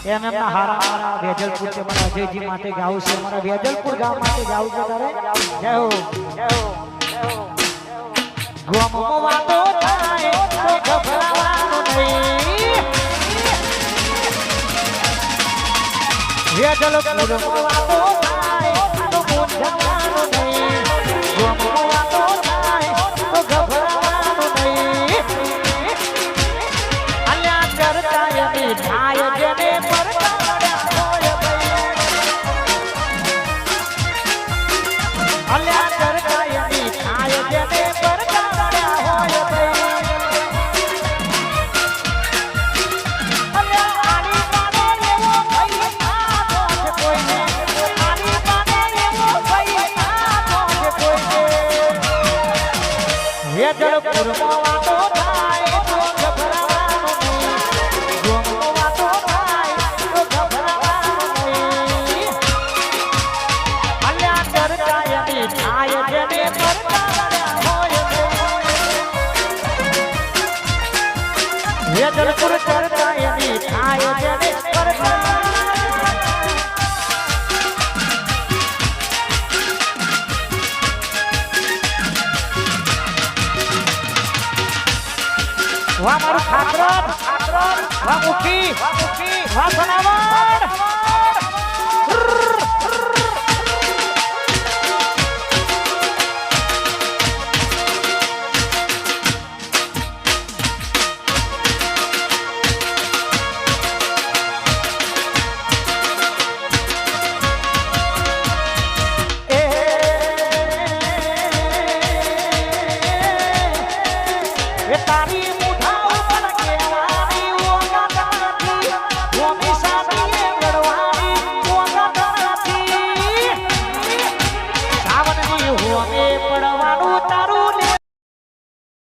એમ એમના હારા મારા વેજલપુર છે મારા અજયજી માટે ગાવું છે મારા વેજલપુર ગામ માટે ગાવું છે તારે જય હો ગોમો વાતો થાય કોઈ ગભરાવાનું નહીં વેજલપુર વાતો થાય તો મૂંઝાવાનું નહીં ગોમો વાતો થાય તો ગભરાવાનું નહીં અલ્યા કરતા યમી થાય જેને પરગાડ્યા હોય ભાઈ અલ્યા કરતા યમી થાય જેને પરગાડ્યા હોય ભાઈ અલ્યા આની પાડે એવો ભાઈ ના છે કોઈને આની પાડે એવો ભાઈ ના છે કોઈને વેજલપુરમાં વાતો થાય તો ગભરાવાનું નહીં ગોમો વાતો થાય તો ગભરાવાનું નહીં અલ્યા કરતા યમી થાય જેને પરગાડ્યા હોય વેજલપુર કરતા યમી થાય જેને પરગાડ્યા વાહ મારું ઠાકર વાહ મુખી વાહ સનાવર